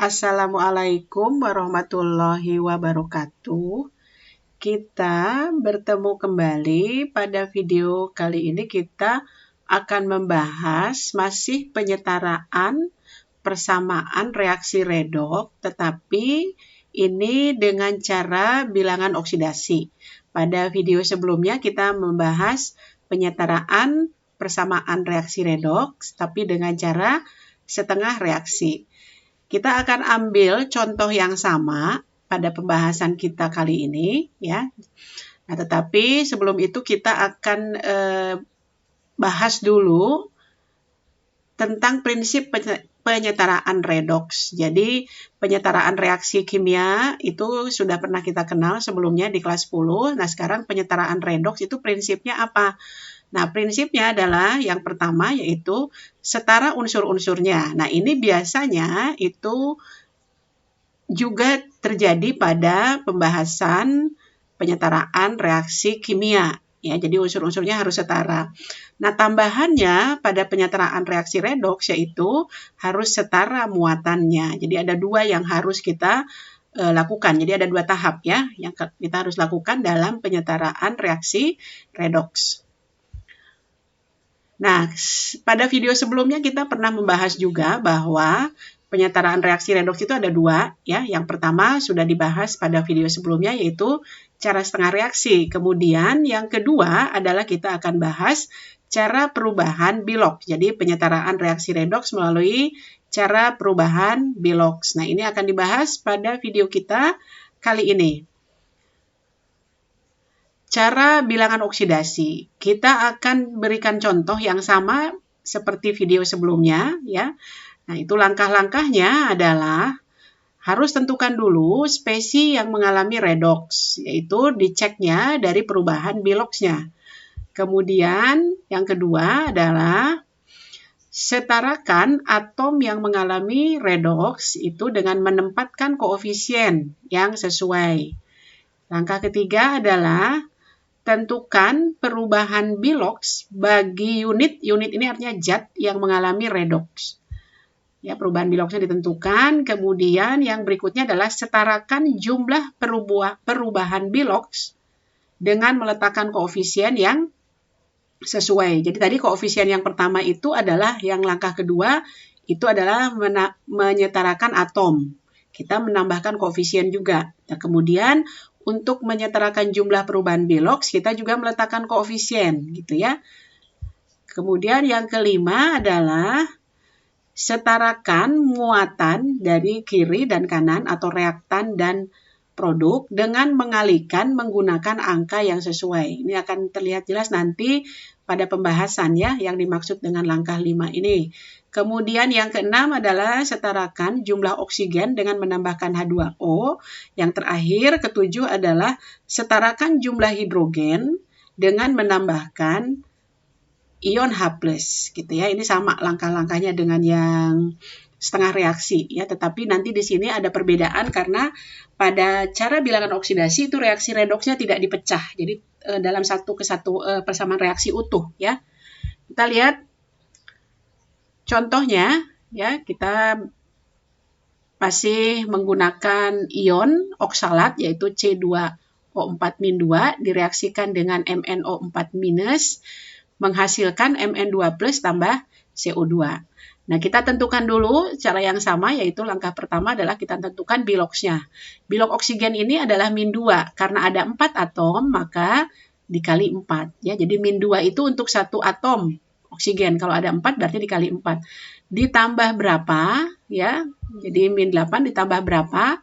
Assalamualaikum warahmatullahi wabarakatuh. Kita bertemu kembali pada video kali ini. Kita akan membahas masih penyetaraan persamaan reaksi redoks, tetapi ini dengan cara bilangan oksidasi. Pada video sebelumnya kita membahas penyetaraan persamaan reaksi redoks, tapi dengan cara setengah reaksi. Kita akan ambil contoh yang sama pada pembahasan kita kali ini, ya. Nah, tetapi sebelum itu kita akan bahas dulu tentang prinsip penyetaraan redoks. Jadi penyetaraan reaksi kimia itu sudah pernah kita kenal sebelumnya di kelas 10. Nah, sekarang penyetaraan redoks itu prinsipnya apa? Nah, prinsipnya adalah yang pertama yaitu setara unsur-unsurnya. Nah, ini biasanya itu juga terjadi pada pembahasan penyetaraan reaksi kimia. Ya, jadi unsur-unsurnya harus setara. Nah, tambahannya pada penyetaraan reaksi redoks yaitu harus setara muatannya. Jadi ada dua yang harus kita lakukan. Jadi ada dua tahap ya yang kita harus lakukan dalam penyetaraan reaksi redoks. Nah, pada video sebelumnya kita pernah membahas juga bahwa penyetaraan reaksi redoks itu ada dua, ya. Yang pertama sudah dibahas pada video sebelumnya yaitu cara setengah reaksi. Kemudian yang kedua adalah kita akan bahas cara perubahan Bilox. Jadi penyetaraan reaksi redoks melalui cara perubahan Bilox. Nah, ini akan dibahas pada video kita kali ini. Cara bilangan oksidasi. Kita akan berikan contoh yang sama seperti video sebelumnya, ya. Nah, itu langkah-langkahnya adalah harus tentukan dulu spesi yang mengalami redoks, yaitu diceknya dari perubahan Biloxnya. Kemudian yang kedua adalah setarakan atom yang mengalami redoks itu dengan menempatkan koefisien yang sesuai. Langkah ketiga adalah tentukan perubahan Bilox bagi unit ini artinya zat yang mengalami redoks. Ya, perubahan Biloxnya ditentukan. Kemudian yang berikutnya adalah setarakan jumlah perubahan Bilox dengan meletakkan koefisien yang sesuai. Jadi tadi koefisien yang pertama itu adalah yang langkah kedua itu adalah menyetarakan atom. Kita menambahkan koefisien juga. Nah, kemudian untuk menyetarakan jumlah perubahan Bilox, kita juga meletakkan koefisien, gitu ya. Kemudian yang kelima adalah setarakan muatan dari kiri dan kanan atau reaktan dan produk dengan mengalihkan menggunakan angka yang sesuai. Ini akan terlihat jelas nanti pada pembahasan ya yang dimaksud dengan langkah 5 ini. Kemudian yang keenam adalah setarakan jumlah oksigen dengan menambahkan H2O. Yang terakhir, ketujuh adalah setarakan jumlah hidrogen dengan menambahkan ion H+, gitu ya. Ini sama langkah-langkahnya dengan yang setengah reaksi ya, tetapi nanti di sini ada perbedaan karena pada cara bilangan oksidasi itu reaksi redoksnya tidak dipecah. Jadi dalam satu kesatu persamaan reaksi utuh ya. Kita lihat contohnya ya, kita masih menggunakan ion oksalat yaitu C2O4-2 direaksikan dengan MnO4- menghasilkan Mn2+ tambah CO2. Nah, kita tentukan dulu cara yang sama yaitu langkah pertama adalah kita tentukan Biloxnya. Bilox oksigen ini adalah -2 karena ada 4 atom maka dikali 4 ya. Jadi -2 itu untuk satu atom oksigen. Kalau ada 4 berarti dikali 4. Ditambah berapa ya? Jadi -8 ditambah berapa?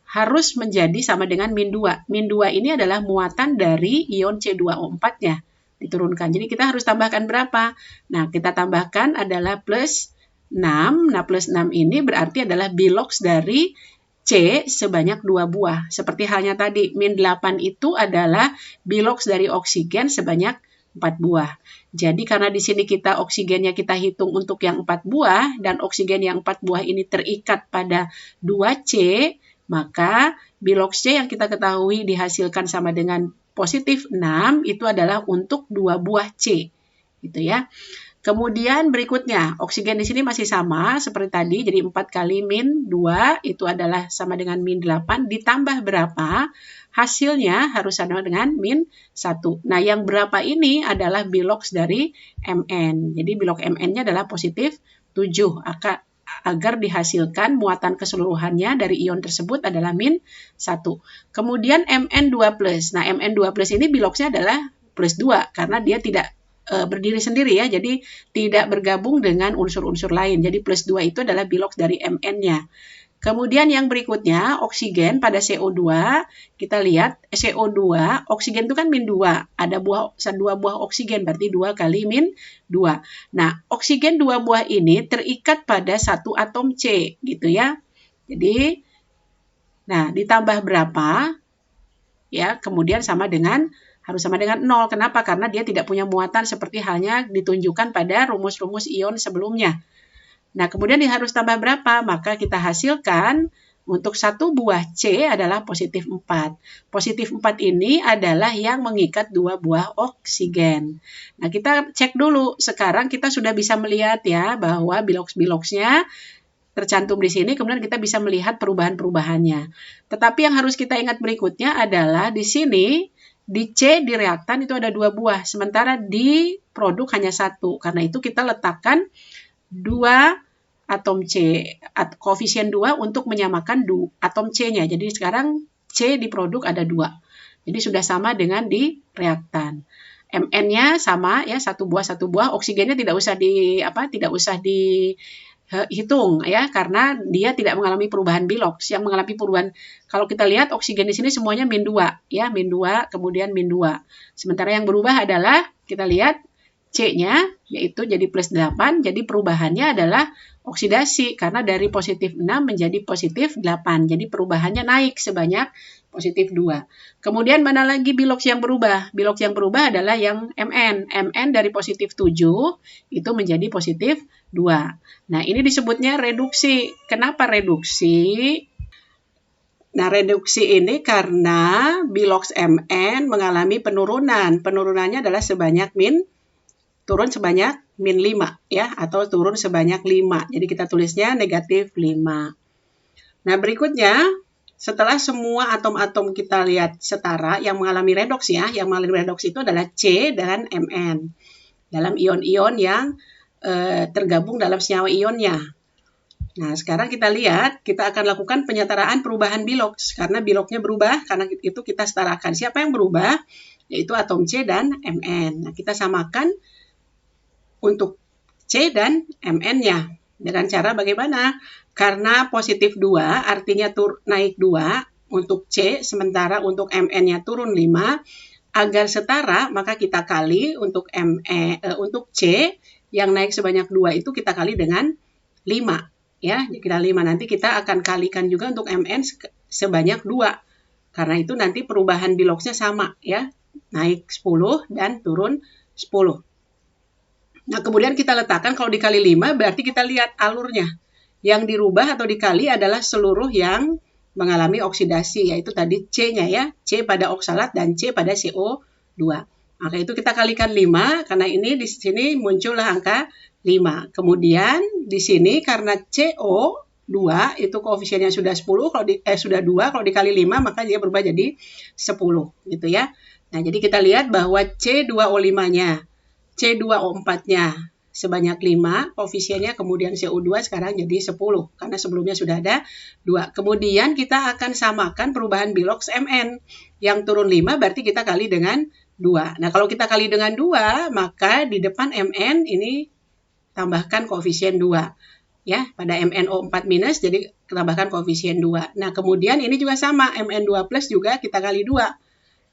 Harus menjadi sama dengan -2. -2 ini adalah muatan dari ion C2O4-nya. Diturunkan. Jadi kita harus tambahkan berapa? Nah, kita tambahkan adalah plus 6. Nah, plus 6 ini berarti adalah Bilox dari C sebanyak 2 buah. Seperti halnya tadi, -8 itu adalah Bilox dari oksigen sebanyak 4 buah. Jadi karena di sini kita oksigennya kita hitung untuk yang 4 buah dan oksigen yang 4 buah ini terikat pada 2C, maka Bilox C yang kita ketahui dihasilkan sama dengan +6 itu adalah untuk 2 buah C, gitu ya. Kemudian berikutnya, oksigen di sini masih sama seperti tadi, jadi 4 kali min 2 itu adalah sama dengan min 8, ditambah berapa? Hasilnya harus sama dengan min 1. Nah, yang berapa ini adalah bilox dari Mn. Jadi bilox Mn-nya adalah positif 7. Agar dihasilkan muatan keseluruhannya dari ion tersebut adalah min 1. Kemudian Mn2+. Nah, Mn2+ ini biloxnya adalah plus 2 karena dia tidak berdiri sendiri ya, jadi tidak bergabung dengan unsur-unsur lain. Jadi plus 2 itu adalah bilox dari Mn-nya. Kemudian yang berikutnya, oksigen pada CO2, kita lihat CO2, oksigen itu kan min 2, ada 2 buah oksigen, berarti 2 kali min 2. Nah, oksigen 2 buah ini terikat pada satu atom C, gitu ya. Jadi, nah ditambah berapa, ya, kemudian harus sama dengan 0. Kenapa? Karena dia tidak punya muatan seperti halnya ditunjukkan pada rumus-rumus ion sebelumnya. Nah, kemudian dia harus tambah berapa? Maka kita hasilkan untuk satu buah C adalah positif 4. Positif 4 ini adalah yang mengikat 2 buah oksigen. Nah, kita cek dulu. Sekarang kita sudah bisa melihat ya bahwa bilox-biloxnya tercantum di sini, kemudian kita bisa melihat perubahan-perubahannya. Tetapi yang harus kita ingat berikutnya adalah di sini, di C di reaktan itu ada 2 buah, sementara di produk hanya 1. Karena itu kita letakkan 2 atom C, koefisien 2 untuk menyamakan atom C-nya. Jadi sekarang C di produk ada 2. Jadi sudah sama dengan di reaktan. Mn-nya sama ya, 1 buah, oksigennya tidak usah dihitung ya, karena dia tidak mengalami perubahan bilox. Yang mengalami perubahan, kalau kita lihat oksigen di sini semuanya min 2 ya, min 2 kemudian min 2. Sementara yang berubah adalah kita lihat C-nya yaitu jadi plus 8, jadi perubahannya adalah oksidasi karena dari positif 6 menjadi positif 8. Jadi perubahannya naik sebanyak positif 2. Kemudian mana lagi bilox yang berubah? Bilox yang berubah adalah yang Mn. Mn dari positif 7 itu menjadi positif 2. Nah, ini disebutnya reduksi. Kenapa reduksi? Nah, reduksi ini karena bilox Mn mengalami penurunan. Penurunannya adalah turun sebanyak min 5 ya, atau turun sebanyak 5. Jadi kita tulisnya negatif 5. Nah, berikutnya setelah semua atom-atom kita lihat setara yang mengalami redoks ya, yang mengalami redoks itu adalah C dan Mn dalam ion-ion yang tergabung dalam senyawa ionnya. Nah, sekarang kita lihat, kita akan lakukan penyetaraan perubahan bilox karena biloxnya berubah, karena itu kita setarakan. Siapa yang berubah? Yaitu atom C dan Mn. Nah, kita samakan untuk C dan Mn-nya. Dengan cara bagaimana? Karena positif 2 artinya naik 2 untuk C, sementara untuk Mn-nya turun 5. Agar setara, maka kita kali untuk C yang naik sebanyak 2 itu kita kali dengan 5. Ya, kita 5. Nanti kita akan kalikan juga untuk Mn sebanyak 2. Karena itu nanti perubahan biloxnya sama ya. Naik 10 dan turun 10. Nah, kemudian kita letakkan kalau dikali 5 berarti kita lihat alurnya. Yang dirubah atau dikali adalah seluruh yang mengalami oksidasi, yaitu tadi C-nya ya. C pada oksalat dan C pada CO2. Maka itu kita kalikan 5, karena ini di sini muncullah angka 5. Kemudian di sini karena CO2 itu koefisiennya sudah 10, sudah 2, kalau dikali 5 maka dia berubah jadi 10 gitu ya. Nah, jadi kita lihat bahwa C2O5-nya C2O4-nya sebanyak 5, koefisiennya kemudian CO2 sekarang jadi 10, karena sebelumnya sudah ada 2. Kemudian kita akan samakan perubahan bilox Mn. Yang turun 5 berarti kita kali dengan 2. Nah, kalau kita kali dengan 2, maka di depan Mn ini tambahkan koefisien 2. Ya, pada MnO4- jadi tambahkan koefisien 2. Nah, kemudian ini juga sama, Mn2+ juga kita kali 2.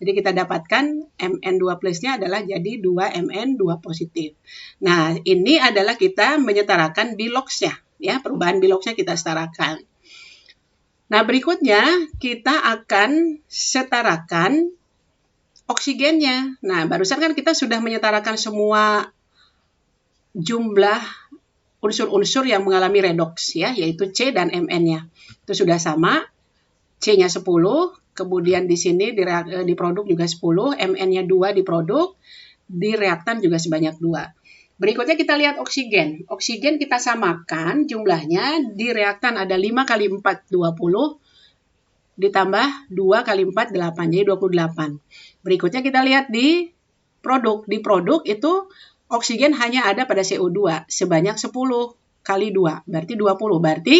Jadi kita dapatkan Mn2 plusnya adalah jadi 2 Mn2 positif. Nah, ini adalah kita menyetarakan biloxnya. Ya, perubahan biloxnya kita setarakan. Nah, berikutnya kita akan setarakan oksigennya. Nah, barusan kan kita sudah menyetarakan semua jumlah unsur-unsur yang mengalami redoks, ya, yaitu C dan Mn-nya. Itu sudah sama, C-nya 10, kemudian di sini di produk juga 10, Mn-nya 2 di produk, di reaktan juga sebanyak 2. Berikutnya kita lihat oksigen. Oksigen kita samakan jumlahnya di reaktan ada 5 kali 4, 20, ditambah 2 kali 4, 8, jadi 28. Berikutnya kita lihat di produk. Di produk itu oksigen hanya ada pada CO2 sebanyak 10 kali 2, berarti 20. Berarti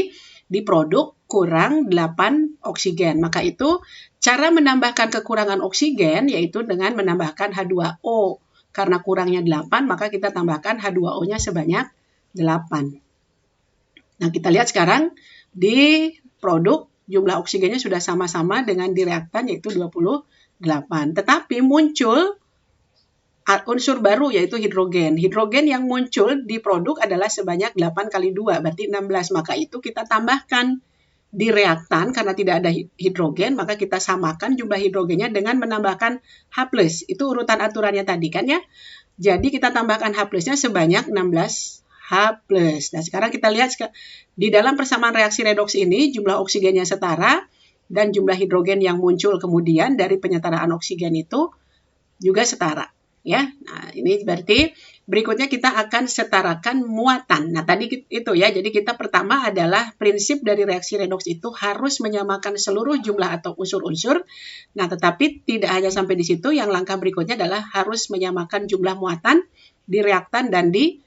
di produk kurang 8 oksigen. Maka itu cara menambahkan kekurangan oksigen yaitu dengan menambahkan H2O. Karena kurangnya 8, maka kita tambahkan H2O-nya sebanyak 8. Nah, kita lihat sekarang di produk jumlah oksigennya sudah sama-sama dengan di reaktan yaitu 28. Tetapi muncul unsur baru yaitu hidrogen. Hidrogen yang muncul di produk adalah sebanyak 8 kali 2, berarti 16. Maka itu kita tambahkan di reaktan karena tidak ada hidrogen, maka kita samakan jumlah hidrogennya dengan menambahkan H+. Itu urutan aturannya tadi kan ya. Jadi kita tambahkan H+-nya sebanyak 16 H+. Nah, sekarang kita lihat di dalam persamaan reaksi redoks ini jumlah oksigennya setara dan jumlah hidrogen yang muncul kemudian dari penyetaraan oksigen itu juga setara. Ya, nah ini berarti berikutnya kita akan setarakan muatan. Nah tadi itu ya, jadi kita pertama adalah prinsip dari reaksi redoks itu harus menyamakan seluruh jumlah atau unsur-unsur. Nah tetapi tidak hanya sampai di situ, yang langkah berikutnya adalah harus menyamakan jumlah muatan di reaktan dan di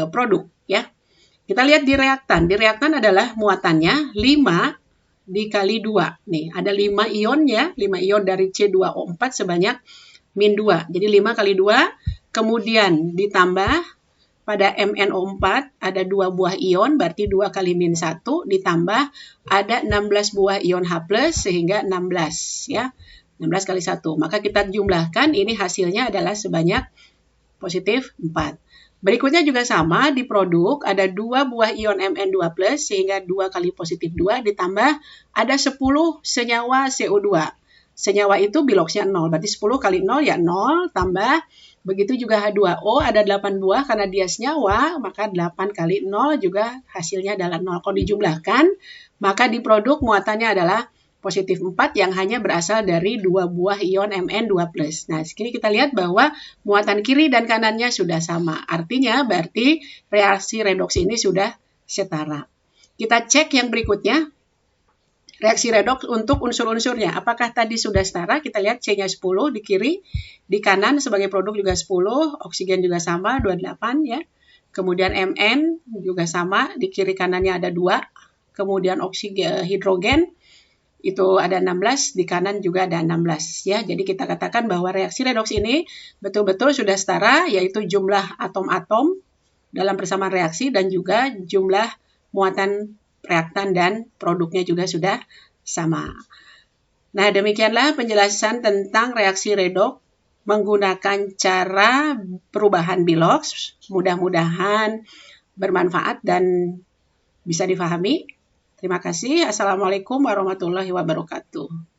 produk. Ya, kita lihat di reaktan. Di reaktan adalah muatannya 5 dikali 2. Nih ada 5 ion ya, 5 ion dari C2O4 sebanyak min 2. Jadi 5 kali 2, kemudian ditambah pada MnO4 ada 2 buah ion, berarti 2 kali min 1, ditambah ada 16 buah ion H+, sehingga 16 ya. 16 kali 1. Maka kita jumlahkan, ini hasilnya adalah sebanyak positif 4. Berikutnya juga sama, di produk ada 2 buah ion Mn2+, sehingga 2 kali positif 2, ditambah ada 10 senyawa CO2. Senyawa itu biloksnya 0, berarti 10 kali 0 ya 0, tambah, begitu juga H2O ada 8 buah, karena dia senyawa, maka 8 kali 0 juga hasilnya adalah 0. Kalau dijumlahkan, maka di produk muatannya adalah positif 4 yang hanya berasal dari 2 buah ion Mn2+. Nah, sekini kita lihat bahwa muatan kiri dan kanannya sudah sama. Artinya berarti reaksi redoks ini sudah setara. Kita cek yang berikutnya. Reaksi redoks untuk unsur-unsurnya. Apakah tadi sudah setara? Kita lihat C-nya 10 di kiri, di kanan sebagai produk juga 10, oksigen juga sama 28 ya. Kemudian Mn juga sama, di kiri kanannya ada 2. Kemudian oksigen hidrogen itu ada 16, di kanan juga ada 16 ya. Jadi kita katakan bahwa reaksi redoks ini betul-betul sudah setara, yaitu jumlah atom-atom dalam persamaan reaksi dan juga jumlah muatan reaktan dan produknya juga sudah sama. Nah, demikianlah penjelasan tentang reaksi redoks menggunakan cara perubahan biloks. Mudah-mudahan bermanfaat dan bisa difahami. Terima kasih. Assalamualaikum warahmatullahi wabarakatuh.